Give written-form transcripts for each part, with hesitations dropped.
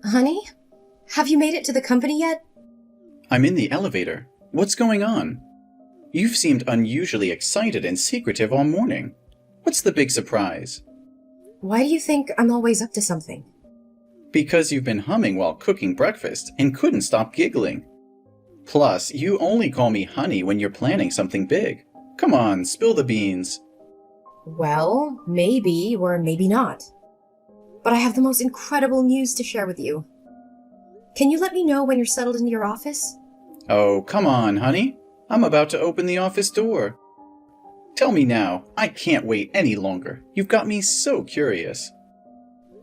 Honey? Have you made it to the company yet? I'm in the elevator. What's going on? You've seemed unusually excited and secretive all morning. What's the big surprise? Why do you think I'm always up to something? Because you've been humming while cooking breakfast and couldn't stop giggling. Plus, you only call me honey when you're planning something big. Come on, spill the beans. Well, maybe or maybe not. But I have the most incredible news to share with you. Can you let me know when you're settled into your office? Oh, come on, honey. I'm about to open the office door. Tell me now. I can't wait any longer. You've got me so curious.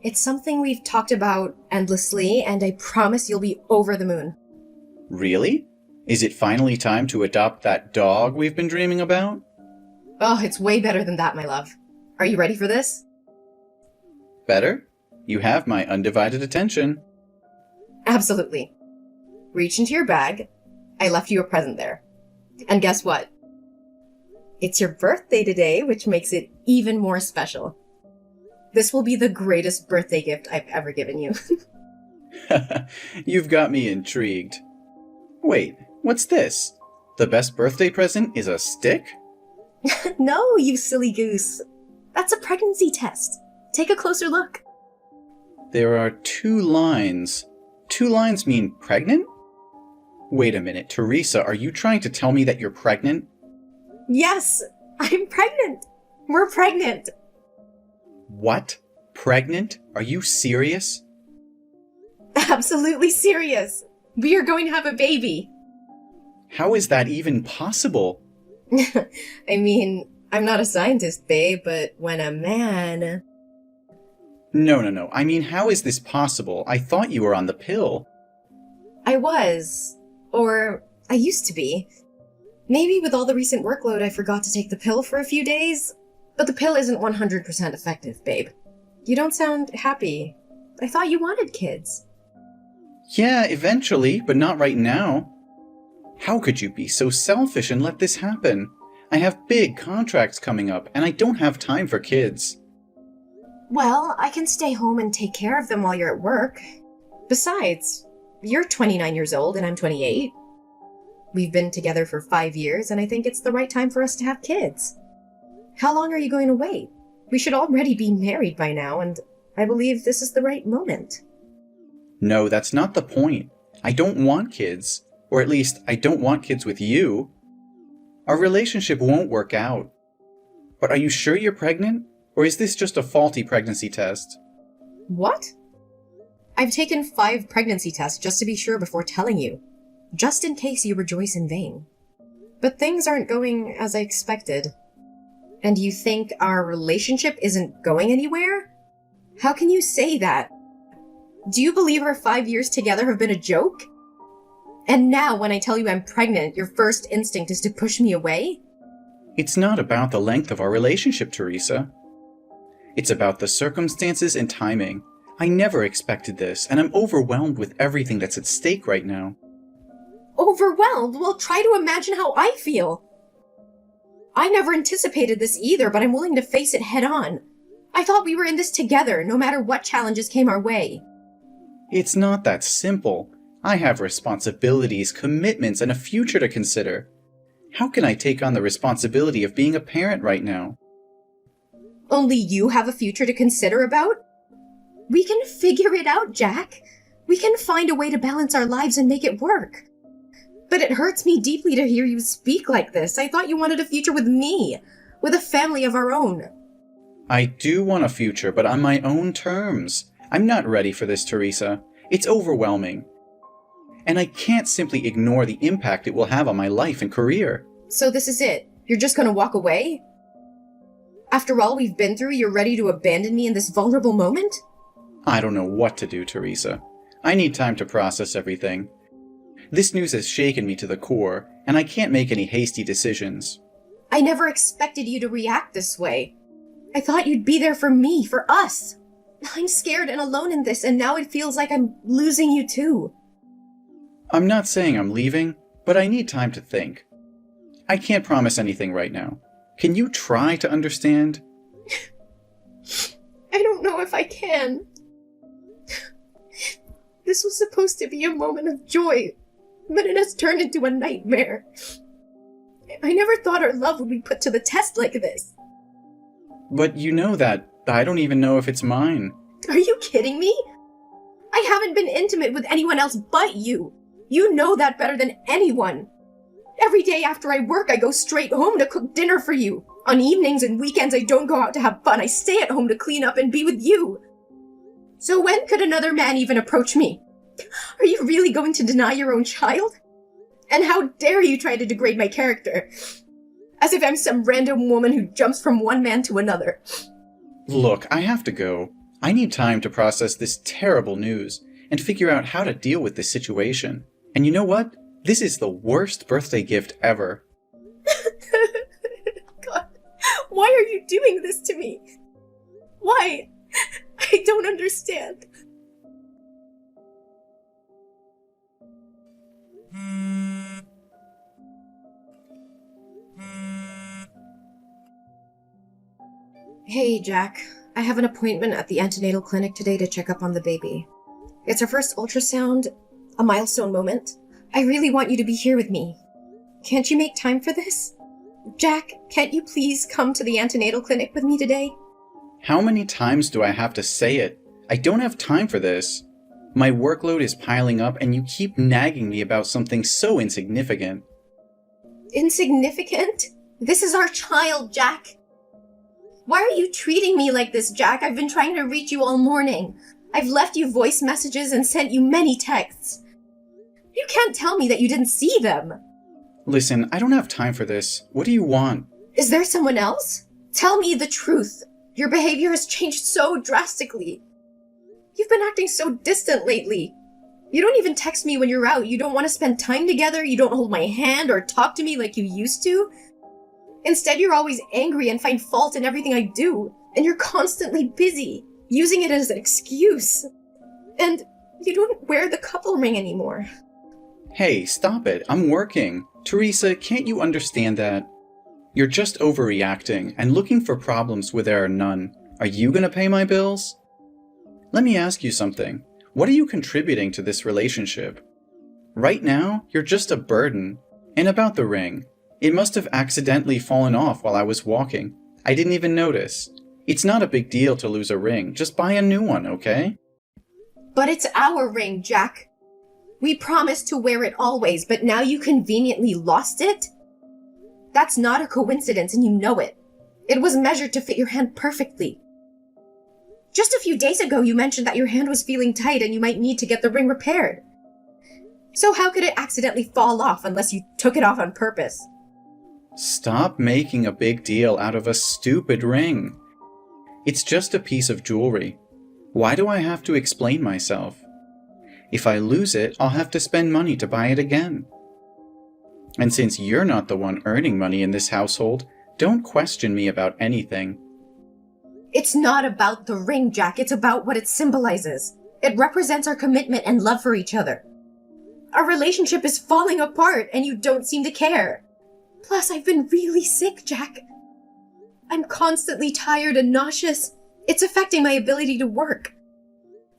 It's something we've talked about endlessly, and I promise you'll be over the moon. Really? Is it finally time to adopt that dog we've been dreaming about? Oh, it's way better than that, my love. Are you ready for this? Better? You have my undivided attention. Absolutely. Reach into your bag. I left you a present there. And guess what? It's your birthday today, which makes it even more special. This will be the greatest birthday gift I've ever given you. You've got me intrigued. Wait, what's this? The best birthday present is a stick? No, you silly goose. That's a pregnancy test. Take a closer look. There are 2 lines. 2 lines mean pregnant? Wait a minute, Teresa, are you trying to tell me that you're pregnant? Yes, I'm pregnant. We're pregnant. What? Pregnant? Are you serious? Absolutely serious. We are going to have a baby. How is that even possible? I mean, I'm not a scientist, babe, but when a man... No. I mean, how is this possible? I thought you were on the pill. I was. Or I used to be. Maybe with all the recent workload I forgot to take the pill for a few days. But the pill isn't 100% effective, babe. You don't sound happy. I thought you wanted kids. Yeah, eventually, but not right now. How could you be so selfish and let this happen? I have big contracts coming up, and I don't have time for kids. Well, I can stay home and take care of them while you're at work. Besides, you're 29 years old and I'm 28. We've been together for 5 years, and I think it's the right time for us to have kids. How long are you going to wait? We should already be married by now, and I believe this is the right moment. No, that's not the point. I don't want kids. Or at least, I don't want kids with you. Our relationship won't work out. But are you sure you're pregnant? Or is this just a faulty pregnancy test? What? I've taken 5 pregnancy tests just to be sure before telling you. Just in case you rejoice in vain. But things aren't going as I expected. And you think our relationship isn't going anywhere? How can you say that? Do you believe our 5 years together have been a joke? And now when I tell you I'm pregnant, your first instinct is to push me away? It's not about the length of our relationship, Teresa. It's about the circumstances and timing. I never expected this, and I'm overwhelmed with everything that's at stake right now. Overwhelmed? Well, try to imagine how I feel. I never anticipated this either, but I'm willing to face it head on. I thought we were in this together, no matter what challenges came our way. It's not that simple. I have responsibilities, commitments, and a future to consider. How can I take on the responsibility of being a parent right now? Only you have a future to consider about? We can figure it out, Jack. We can find a way to balance our lives and make it work. But it hurts me deeply to hear you speak like this. I thought you wanted a future with me, with a family of our own. I do want a future, but on my own terms. I'm not ready for this, Teresa. It's overwhelming. And I can't simply ignore the impact it will have on my life and career. So this is it? You're just gonna walk away? After all we've been through, you're ready to abandon me in this vulnerable moment? I don't know what to do, Teresa. I need time to process everything. This news has shaken me to the core, and I can't make any hasty decisions. I never expected you to react this way. I thought you'd be there for me, for us. I'm scared and alone in this, and now it feels like I'm losing you too. I'm not saying I'm leaving, but I need time to think. I can't promise anything right now. Can you try to understand? I don't know if I can. This was supposed to be a moment of joy, but it has turned into a nightmare. I never thought our love would be put to the test like this. But you know that I don't even know if it's mine. Are you kidding me? I haven't been intimate with anyone else but you. You know that better than anyone. Every day after I work, I go straight home to cook dinner for you. On evenings and weekends, I don't go out to have fun. I stay at home to clean up and be with you. So when could another man even approach me? Are you really going to deny your own child? And how dare you try to degrade my character? As if I'm some random woman who jumps from one man to another. Look, I have to go. I need time to process this terrible news and figure out how to deal with this situation. And you know what? This is the worst birthday gift ever. God, why are you doing this to me? Why? I don't understand. Hey, Jack. I have an appointment at the antenatal clinic today to check up on the baby. It's her first ultrasound, a milestone moment. I really want you to be here with me. Can't you make time for this? Jack, can't you please come to the antenatal clinic with me today? How many times do I have to say it? I don't have time for this. My workload is piling up and you keep nagging me about something so insignificant. Insignificant? This is our child, Jack. Why are you treating me like this, Jack? I've been trying to reach you all morning. I've left you voice messages and sent you many texts. You can't tell me that you didn't see them. Listen, I don't have time for this. What do you want? Is there someone else? Tell me the truth. Your behavior has changed so drastically. You've been acting so distant lately. You don't even text me when you're out. You don't want to spend time together. You don't hold my hand or talk to me like you used to. Instead, you're always angry and find fault in everything I do. And you're constantly busy, using it as an excuse. And you don't wear the couple ring anymore. Hey, stop it. I'm working. Teresa, can't you understand that? You're just overreacting and looking for problems where there are none. Are you gonna pay my bills? Let me ask you something. What are you contributing to this relationship? Right now, you're just a burden. And about the ring, it must have accidentally fallen off while I was walking. I didn't even notice. It's not a big deal to lose a ring. Just buy a new one, okay? But it's our ring, Jack. We promised to wear it always, but now you conveniently lost it? That's not a coincidence, and you know it. It was measured to fit your hand perfectly. Just a few days ago, you mentioned that your hand was feeling tight and you might need to get the ring repaired. So how could it accidentally fall off unless you took it off on purpose? Stop making a big deal out of a stupid ring. It's just a piece of jewelry. Why do I have to explain myself? If I lose it, I'll have to spend money to buy it again. And since you're not the one earning money in this household, don't question me about anything. It's not about the ring, Jack. It's about what it symbolizes. It represents our commitment and love for each other. Our relationship is falling apart, and you don't seem to care. Plus, I've been really sick, Jack. I'm constantly tired and nauseous. It's affecting my ability to work.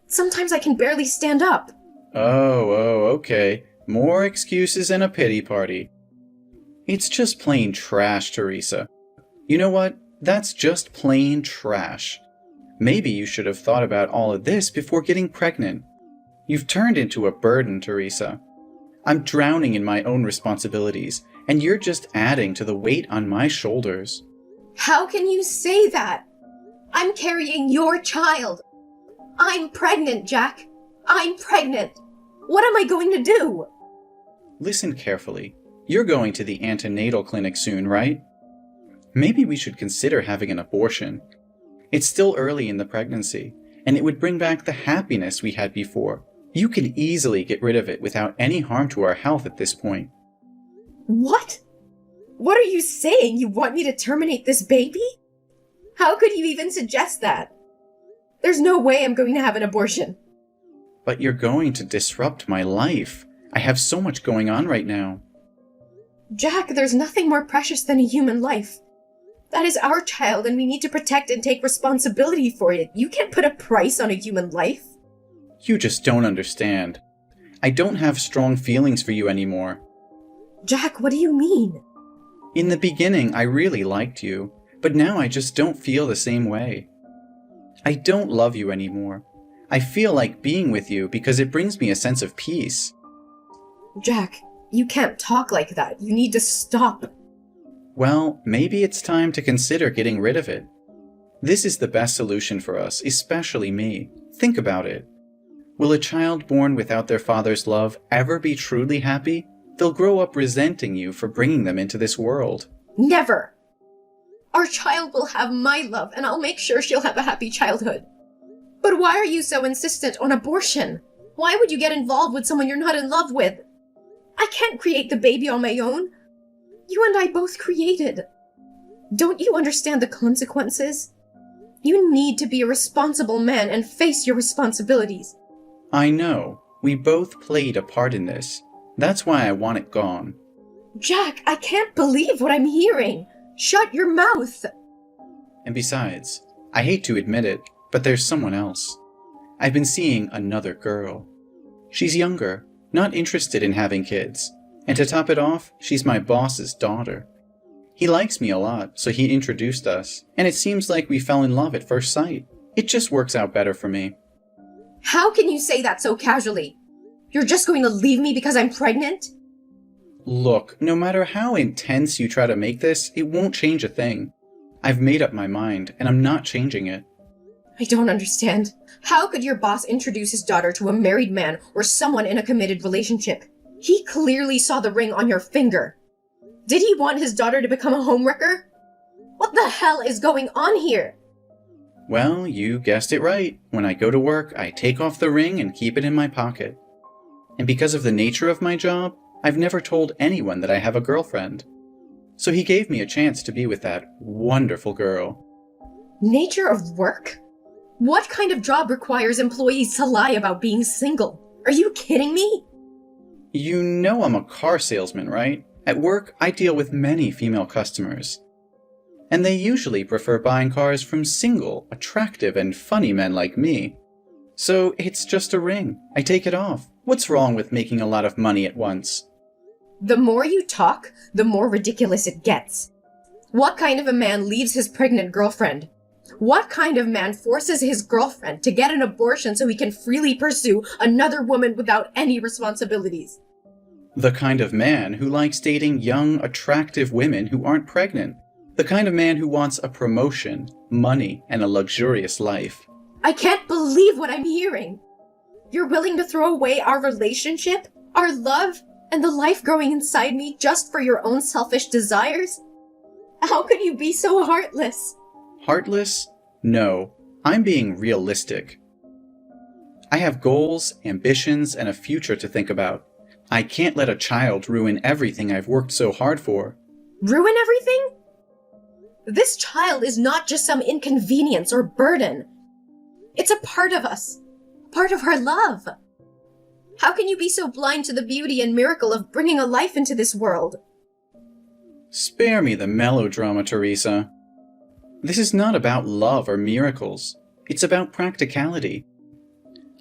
Sometimes I can barely stand up. Oh, okay. More excuses and a pity party. It's just plain trash, Teresa. You know what? That's just plain trash. Maybe you should have thought about all of this before getting pregnant. You've turned into a burden, Teresa. I'm drowning in my own responsibilities, and you're just adding to the weight on my shoulders. How can you say that? I'm carrying your child. I'm pregnant, Jack. I'm pregnant. What am I going to do? Listen carefully. You're going to the antenatal clinic soon, right? Maybe we should consider having an abortion. It's still early in the pregnancy, and it would bring back the happiness we had before. You can easily get rid of it without any harm to our health at this point. What? What are you saying? You want me to terminate this baby? How could you even suggest that? There's no way I'm going to have an abortion. But you're going to disrupt my life. I have so much going on right now. Jack, there's nothing more precious than a human life. That is our child, and we need to protect and take responsibility for it. You can't put a price on a human life. You just don't understand. I don't have strong feelings for you anymore. Jack, what do you mean? In the beginning, I really liked you, but now I just don't feel the same way. I don't love you anymore. I feel like being with you because it brings me a sense of peace. Jack, you can't talk like that. You need to stop. Well, maybe it's time to consider getting rid of it. This is the best solution for us, especially me. Think about it. Will a child born without their father's love ever be truly happy? They'll grow up resenting you for bringing them into this world. Never! Our child will have my love, and I'll make sure she'll have a happy childhood. But why are you so insistent on abortion? Why would you get involved with someone you're not in love with? I can't create the baby on my own. You and I both created. Don't you understand the consequences? You need to be a responsible man and face your responsibilities. I know. We both played a part in this. That's why I want it gone. Jack, I can't believe what I'm hearing. Shut your mouth. And besides, I hate to admit it, but there's someone else. I've been seeing another girl. She's younger, not interested in having kids. And to top it off, she's my boss's daughter. He likes me a lot, so he introduced us, and it seems like we fell in love at first sight. It just works out better for me. How can you say that so casually? You're just going to leave me because I'm pregnant? Look, no matter how intense you try to make this, it won't change a thing. I've made up my mind, and I'm not changing it. I don't understand. How could your boss introduce his daughter to a married man or someone in a committed relationship? He clearly saw the ring on your finger. Did he want his daughter to become a homewrecker? What the hell is going on here? Well, you guessed it right. When I go to work, I take off the ring and keep it in my pocket. And because of the nature of my job, I've never told anyone that I have a girlfriend. So he gave me a chance to be with that wonderful girl. Nature of work? What kind of job requires employees to lie about being single? Are you kidding me? You know I'm a car salesman, right? At work, I deal with many female customers. And they usually prefer buying cars from single, attractive, and funny men like me. So it's just a ring. I take it off. What's wrong with making a lot of money at once? The more you talk, the more ridiculous it gets. What kind of a man leaves his pregnant girlfriend? What kind of man forces his girlfriend to get an abortion so he can freely pursue another woman without any responsibilities? The kind of man who likes dating young, attractive women who aren't pregnant. The kind of man who wants a promotion, money, and a luxurious life. I can't believe what I'm hearing. You're willing to throw away our relationship, our love, and the life growing inside me just for your own selfish desires? How could you be so heartless? Heartless? No, I'm being realistic. I have goals, ambitions, and a future to think about. I can't let a child ruin everything I've worked so hard for. Ruin everything? This child is not just some inconvenience or burden. It's a part of us, part of our love. How can you be so blind to the beauty and miracle of bringing a life into this world? Spare me the melodrama, Teresa. This is not about love or miracles. It's about practicality.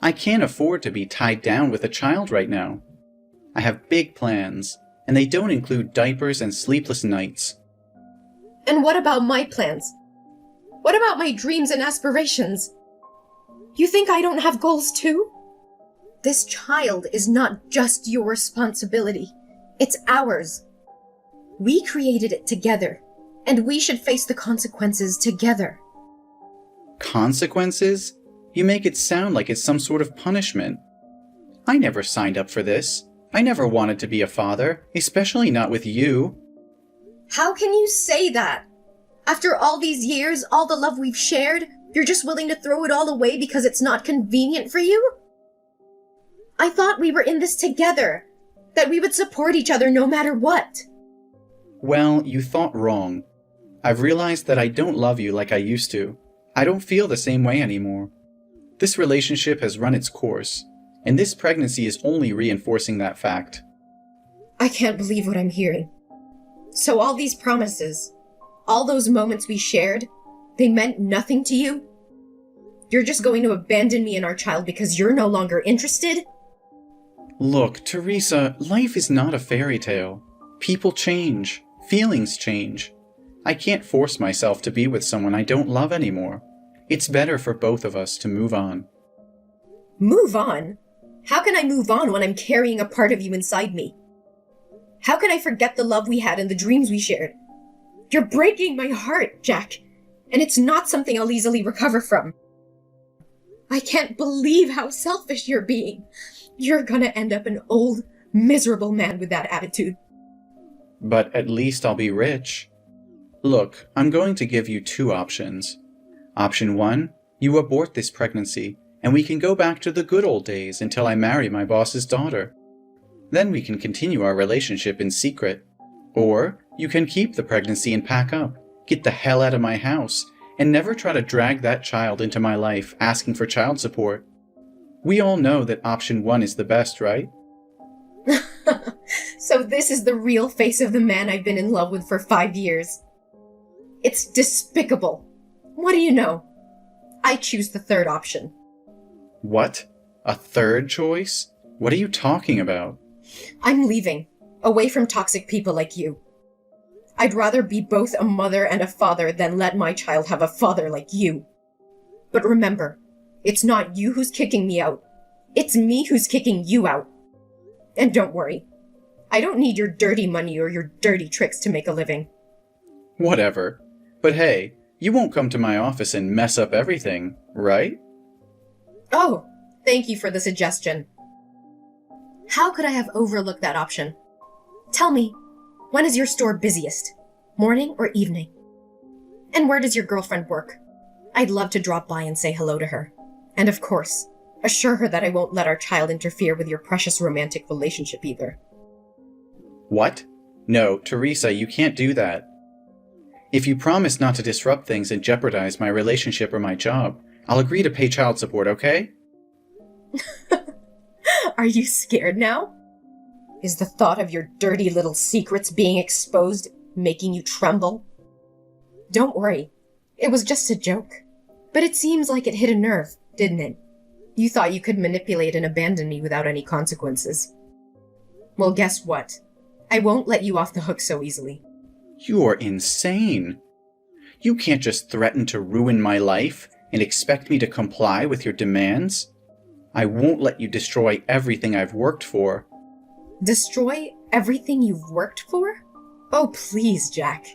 I can't afford to be tied down with a child right now. I have big plans, and they don't include diapers and sleepless nights. And what about my plans? What about my dreams and aspirations? You think I don't have goals too? This child is not just your responsibility. It's ours. We created it together, and we should face the consequences together. Consequences? You make it sound like it's some sort of punishment. I never signed up for this. I never wanted to be a father, especially not with you. How can you say that? After all these years, all the love we've shared, you're just willing to throw it all away because it's not convenient for you? I thought we were in this together, that we would support each other no matter what. Well, you thought wrong. I've realized that I don't love you like I used to. I don't feel the same way anymore. This relationship has run its course, and this pregnancy is only reinforcing that fact. I can't believe what I'm hearing. So all these promises, all those moments we shared, they meant nothing to you? You're just going to abandon me and our child because you're no longer interested? Look, Teresa, life is not a fairy tale. People change. Feelings change. I can't force myself to be with someone I don't love anymore. It's better for both of us to move on. Move on? How can I move on when I'm carrying a part of you inside me? How can I forget the love we had and the dreams we shared? You're breaking my heart, Jack, and it's not something I'll easily recover from. I can't believe how selfish you're being. You're gonna end up an old, miserable man with that attitude. But at least I'll be rich. Look, I'm going to give you 2 options. Option 1, you abort this pregnancy, and we can go back to the good old days until I marry my boss's daughter. Then we can continue our relationship in secret. Or you can keep the pregnancy and pack up, get the hell out of my house, and never try to drag that child into my life asking for child support. We all know that option 1 is the best, right? So this is the real face of the man I've been in love with for 5 years. It's despicable. What do you know? I choose the third option. What? A third choice? What are you talking about? I'm leaving, away from toxic people like you. I'd rather be both a mother and a father than let my child have a father like you. But remember, it's not you who's kicking me out. It's me who's kicking you out. And don't worry, I don't need your dirty money or your dirty tricks to make a living. Whatever. But hey, you won't come to my office and mess up everything, right? Oh, thank you for the suggestion. How could I have overlooked that option? Tell me, when is your store busiest? Morning or evening? And where does your girlfriend work? I'd love to drop by and say hello to her. And of course, assure her that I won't let our child interfere with your precious romantic relationship either. What? No, Teresa, you can't do that. If you promise not to disrupt things and jeopardize my relationship or my job, I'll agree to pay child support, okay? Are you scared now? Is the thought of your dirty little secrets being exposed making you tremble? Don't worry, it was just a joke. But it seems like it hit a nerve, didn't it? You thought you could manipulate and abandon me without any consequences. Well, guess what? I won't let you off the hook so easily. You're insane. You can't just threaten to ruin my life and expect me to comply with your demands. I won't let you destroy everything I've worked for. Destroy everything you've worked for? Oh, please, Jack.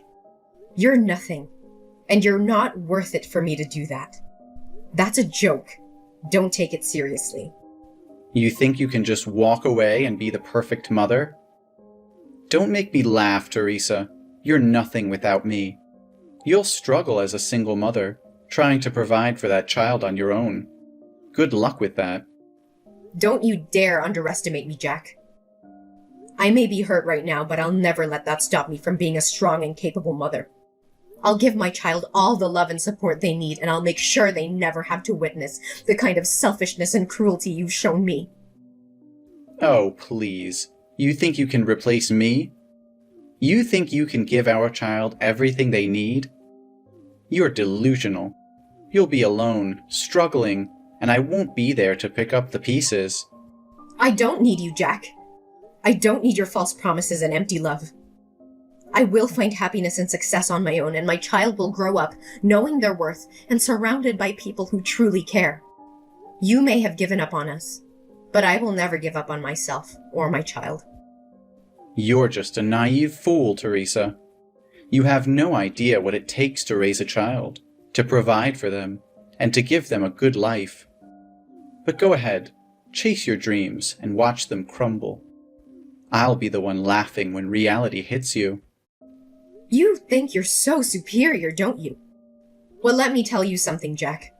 You're nothing, and you're not worth it for me to do that. That's a joke. Don't take it seriously. You think you can just walk away and be the perfect mother? Don't make me laugh, Teresa. You're nothing without me. You'll struggle as a single mother, trying to provide for that child on your own. Good luck with that. Don't you dare underestimate me, Jack. I may be hurt right now, but I'll never let that stop me from being a strong and capable mother. I'll give my child all the love and support they need, and I'll make sure they never have to witness the kind of selfishness and cruelty you've shown me. Oh, please. You think you can replace me? You think you can give our child everything they need? You're delusional. You'll be alone, struggling, and I won't be there to pick up the pieces. I don't need you, Jack. I don't need your false promises and empty love. I will find happiness and success on my own, and my child will grow up knowing their worth and surrounded by people who truly care. You may have given up on us, but I will never give up on myself or my child. You're just a naive fool, Teresa. You have no idea what it takes to raise a child, to provide for them, and to give them a good life. But go ahead, chase your dreams and watch them crumble. I'll be the one laughing when reality hits you. You think you're so superior, don't you? Well, let me tell you something, Jack.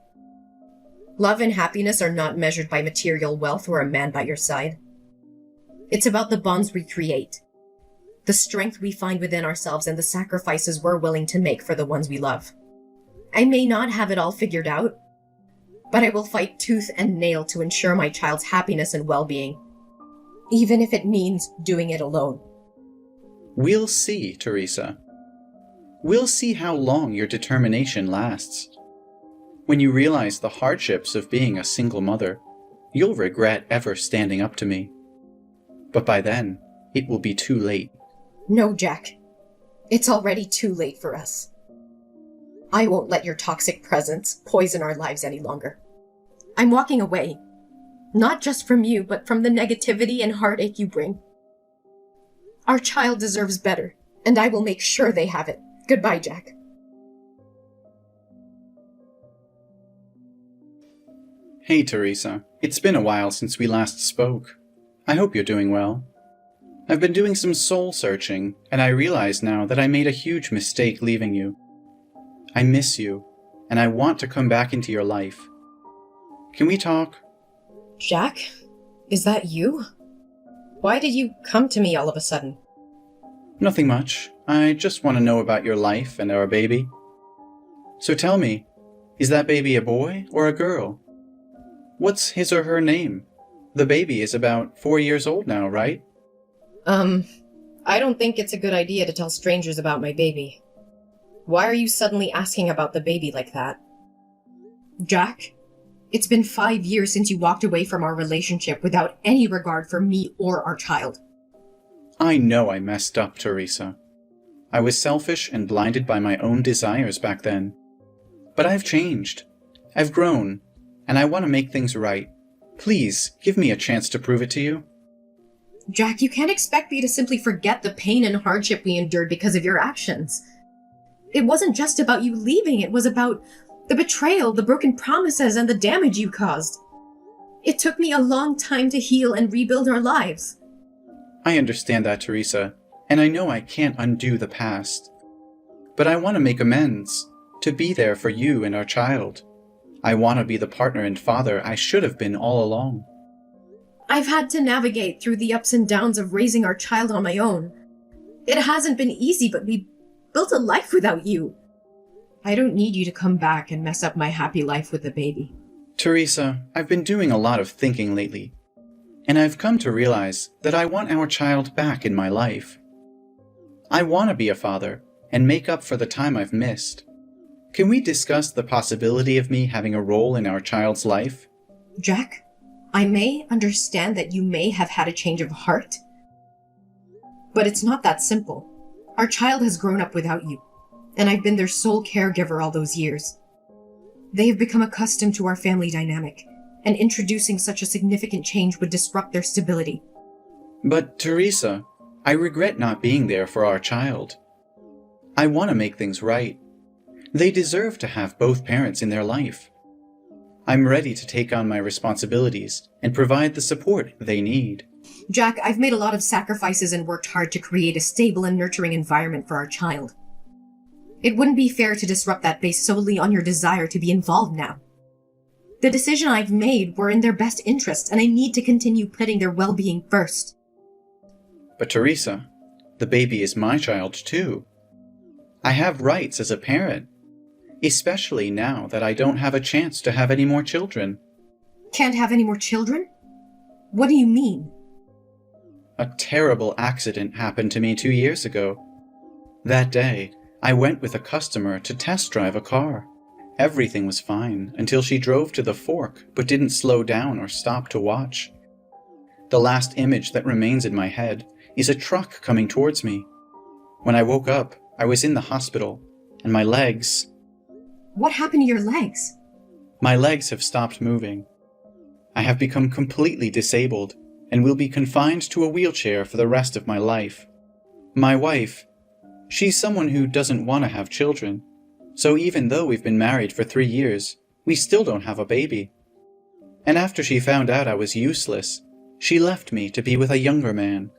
Love and happiness are not measured by material wealth or a man by your side. It's about the bonds we create, the strength we find within ourselves, and the sacrifices we're willing to make for the ones we love. I may not have it all figured out, but I will fight tooth and nail to ensure my child's happiness and well-being, even if it means doing it alone. We'll see, Teresa. We'll see how long your determination lasts. When you realize the hardships of being a single mother, you'll regret ever standing up to me. But by then, it will be too late. No, Jack. It's already too late for us. I won't let your toxic presence poison our lives any longer. I'm walking away. Not just from you, but from the negativity and heartache you bring. Our child deserves better, and I will make sure they have it. Goodbye, Jack. Hey, Teresa. It's been a while since we last spoke. I hope you're doing well. I've been doing some soul searching, and I realize now that I made a huge mistake leaving you. I miss you, and I want to come back into your life. Can we talk? Jack? Is that you? Why did you come to me all of a sudden? Nothing much. I just want to know about your life and our baby. So tell me, is that baby a boy or a girl? What's his or her name? The baby is about 4 years old now, right? I don't think it's a good idea to tell strangers about my baby. Why are you suddenly asking about the baby like that? Jack, it's been 5 years since you walked away from our relationship without any regard for me or our child. I know I messed up, Teresa. I was selfish and blinded by my own desires back then. But I've changed. I've grown, and I want to make things right. Please, give me a chance to prove it to you. Jack, you can't expect me to simply forget the pain and hardship we endured because of your actions. It wasn't just about you leaving, it was about the betrayal, the broken promises, and the damage you caused. It took me a long time to heal and rebuild our lives. I understand that, Teresa, and I know I can't undo the past. But I want to make amends, to be there for you and our child. I want to be the partner and father I should have been all along. I've had to navigate through the ups and downs of raising our child on my own. It hasn't been easy, but we built a life without you. I don't need you to come back and mess up my happy life with the baby. Teresa, I've been doing a lot of thinking lately, and I've come to realize that I want our child back in my life. I want to be a father and make up for the time I've missed. Can we discuss the possibility of me having a role in our child's life? Jack, I may understand that you may have had a change of heart, but it's not that simple. Our child has grown up without you, and I've been their sole caregiver all those years. They have become accustomed to our family dynamic, and introducing such a significant change would disrupt their stability. But, Teresa, I regret not being there for our child. I want to make things right. They deserve to have both parents in their life. I'm ready to take on my responsibilities and provide the support they need. Jack, I've made a lot of sacrifices and worked hard to create a stable and nurturing environment for our child. It wouldn't be fair to disrupt that based solely on your desire to be involved now. The decision I've made were in their best interest, and I need to continue putting their well-being first. But Teresa, the baby is my child too. I have rights as a parent, especially now that I don't have a chance to have any more children. Can't have any more children? What do you mean? A terrible accident happened to me 2 years ago. That day, I went with a customer to test drive a car. Everything was fine until she drove to the fork but didn't slow down or stop to watch. The last image that remains in my head is a truck coming towards me. When I woke up, I was in the hospital, and my legs... What happened to your legs? My legs have stopped moving. I have become completely disabled and will be confined to a wheelchair for the rest of my life. My wife, she's someone who doesn't want to have children, so even though we've been married for 3 years, we still don't have a baby. And after she found out I was useless, she left me to be with a younger man.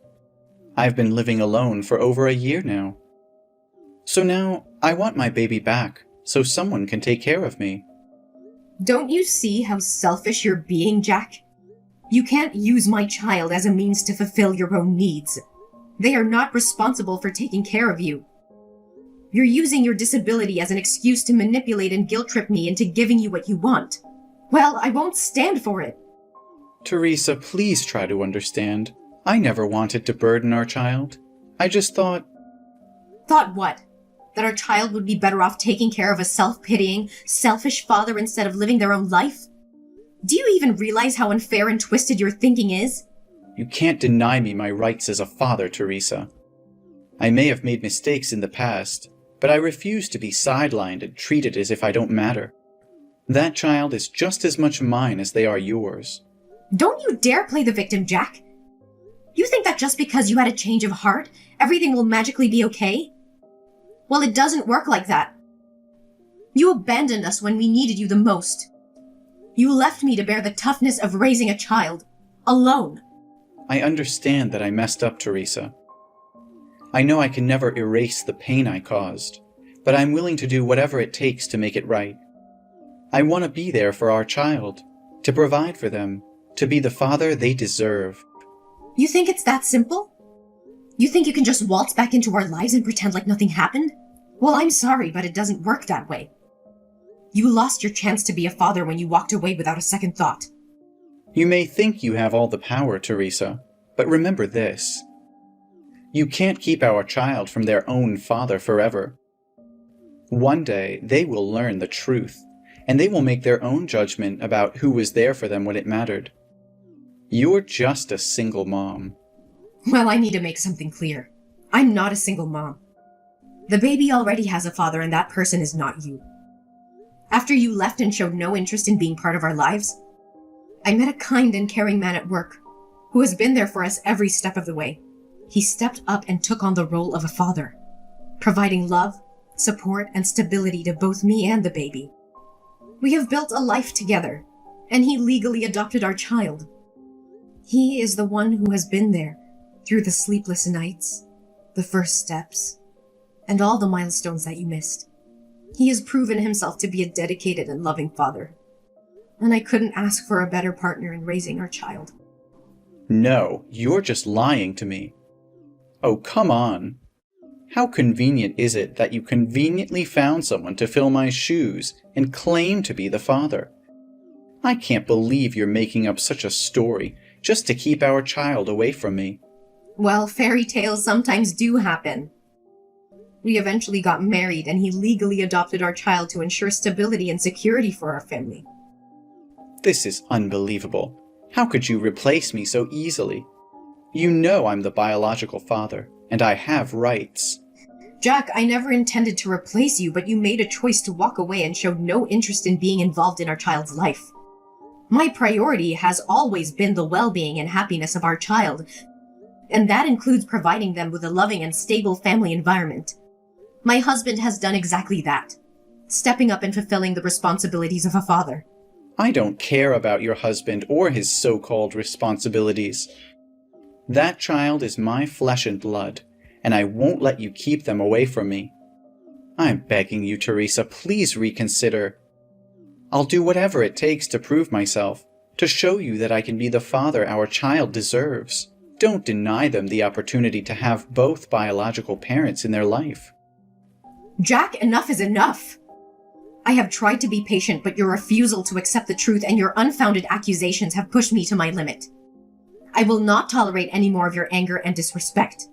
I've been living alone for over a year now. So now I want my baby back so someone can take care of me. Don't you see how selfish you're being, Jack? You can't use my child as a means to fulfill your own needs. They are not responsible for taking care of you. You're using your disability as an excuse to manipulate and guilt-trip me into giving you what you want. Well, I won't stand for it. Teresa, please try to understand. I never wanted to burden our child. I just thought... Thought what? That our child would be better off taking care of a self-pitying, selfish father instead of living their own life? Do you even realize how unfair and twisted your thinking is? You can't deny me my rights as a father, Teresa. I may have made mistakes in the past, but I refuse to be sidelined and treated as if I don't matter. That child is just as much mine as they are yours. Don't you dare play the victim, Jack. You think that just because you had a change of heart, everything will magically be okay? Well, it doesn't work like that. You abandoned us when we needed you the most. You left me to bear the toughness of raising a child, alone. I understand that I messed up, Teresa. I know I can never erase the pain I caused, but I'm willing to do whatever it takes to make it right. I want to be there for our child, to provide for them, to be the father they deserve. You think it's that simple? You think you can just waltz back into our lives and pretend like nothing happened? Well, I'm sorry, but it doesn't work that way. You lost your chance to be a father when you walked away without a second thought. You may think you have all the power, Teresa, but remember this. You can't keep our child from their own father forever. One day, they will learn the truth, and they will make their own judgment about who was there for them when it mattered. You're just a single mom. Well, I need to make something clear. I'm not a single mom. The baby already has a father, and that person is not you. After you left and showed no interest in being part of our lives, I met a kind and caring man at work who has been there for us every step of the way. He stepped up and took on the role of a father, providing love, support, and stability to both me and the baby. We have built a life together, and he legally adopted our child. He is the one who has been there through the sleepless nights, the first steps, and all the milestones that you missed. He has proven himself to be a dedicated and loving father, and I couldn't ask for a better partner in raising our child. No, you're just lying to me. Oh, come on. How convenient is it that you conveniently found someone to fill my shoes and claim to be the father? I can't believe you're making up such a story just to keep our child away from me. Well, fairy tales sometimes do happen. We eventually got married, and he legally adopted our child to ensure stability and security for our family. This is unbelievable. How could you replace me so easily? You know I'm the biological father, and I have rights. Jack, I never intended to replace you, but you made a choice to walk away and showed no interest in being involved in our child's life. My priority has always been the well-being and happiness of our child, and that includes providing them with a loving and stable family environment. My husband has done exactly that, stepping up and fulfilling the responsibilities of a father. I don't care about your husband or his so-called responsibilities. That child is my flesh and blood, and I won't let you keep them away from me. I'm begging you, Teresa, please reconsider. I'll do whatever it takes to prove myself, to show you that I can be the father our child deserves. Don't deny them the opportunity to have both biological parents in their life. Jack, enough is enough. I have tried to be patient, but your refusal to accept the truth and your unfounded accusations have pushed me to my limit. I will not tolerate any more of your anger and disrespect.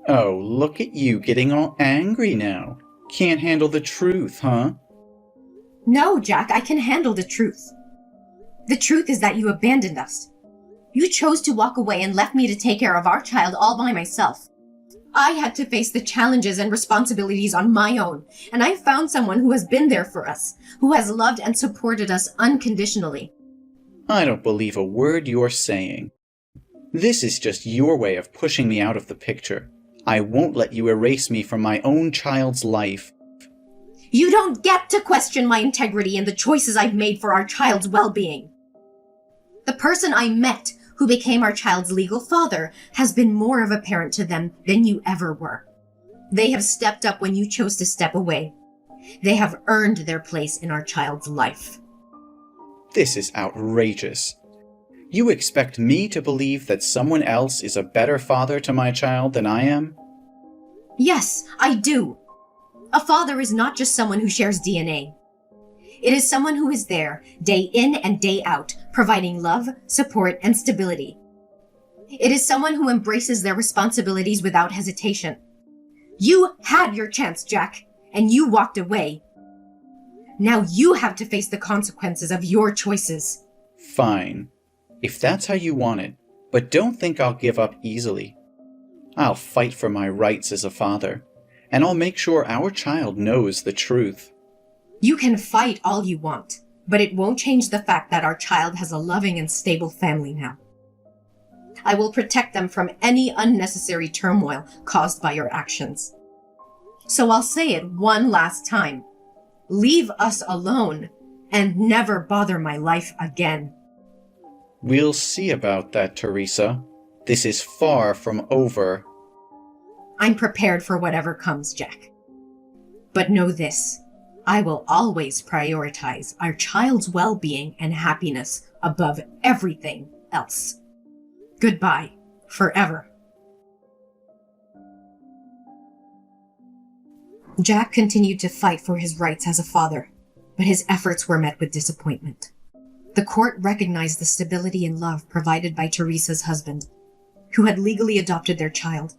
Oh, look at you getting all angry now. Can't handle the truth, huh? No, Jack, I can handle the truth. The truth is that you abandoned us. You chose to walk away and left me to take care of our child all by myself. I had to face the challenges and responsibilities on my own, and I found someone who has been there for us, who has loved and supported us unconditionally. I don't believe a word you're saying. This is just your way of pushing me out of the picture. I won't let you erase me from my own child's life. You don't get to question my integrity and the choices I've made for our child's well-being. The person I met, who became our child's legal father, has been more of a parent to them than you ever were. They have stepped up when you chose to step away. They have earned their place in our child's life. This is outrageous. You expect me to believe that someone else is a better father to my child than I am? Yes, I do. A father is not just someone who shares DNA. It is someone who is there, day in and day out, providing love, support, and stability. It is someone who embraces their responsibilities without hesitation. You had your chance, Jack, and you walked away. Now you have to face the consequences of your choices. Fine, if that's how you want it, but don't think I'll give up easily. I'll fight for my rights as a father, and I'll make sure our child knows the truth. You can fight all you want, but it won't change the fact that our child has a loving and stable family now. I will protect them from any unnecessary turmoil caused by your actions. So I'll say it one last time. Leave us alone and never bother my life again. We'll see about that, Teresa. This is far from over. I'm prepared for whatever comes, Jack. But know this, I will always prioritize our child's well-being and happiness above everything else. Goodbye, forever. Jack continued to fight for his rights as a father, but his efforts were met with disappointment. The court recognized the stability and love provided by Teresa's husband, who had legally adopted their child.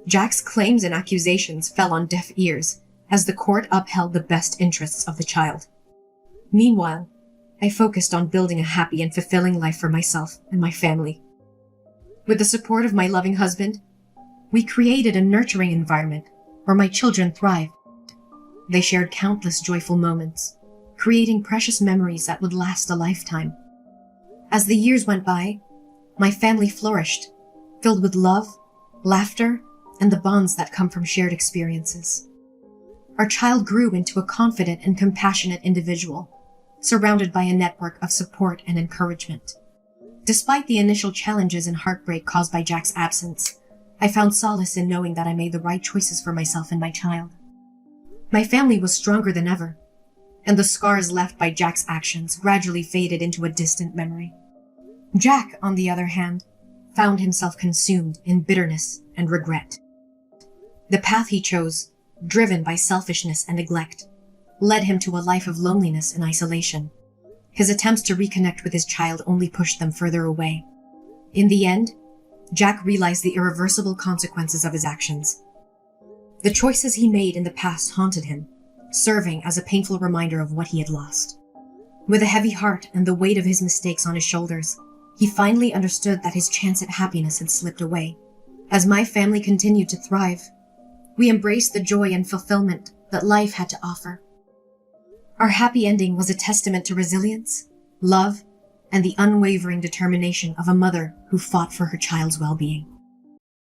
Jack's claims and accusations fell on deaf ears as the court upheld the best interests of the child. Meanwhile, I focused on building a happy and fulfilling life for myself and my family. With the support of my loving husband, we created a nurturing environment where my children thrived. They shared countless joyful moments, creating precious memories that would last a lifetime. As the years went by, my family flourished, filled with love, laughter, and the bonds that come from shared experiences. Our child grew into a confident and compassionate individual, surrounded by a network of support and encouragement. Despite the initial challenges and heartbreak caused by Jack's absence, I found solace in knowing that I made the right choices for myself and my child. My family was stronger than ever, and the scars left by Jack's actions gradually faded into a distant memory. Jack, on the other hand, found himself consumed in bitterness and regret. The path he chose, driven by selfishness and neglect, led him to a life of loneliness and isolation. His attempts to reconnect with his child only pushed them further away. In the end, Jack realized the irreversible consequences of his actions. The choices he made in the past haunted him, serving as a painful reminder of what he had lost. With a heavy heart and the weight of his mistakes on his shoulders, he finally understood that his chance at happiness had slipped away. As my family continued to thrive, we embraced the joy and fulfillment that life had to offer. Our happy ending was a testament to resilience, love, and the unwavering determination of a mother who fought for her child's well-being.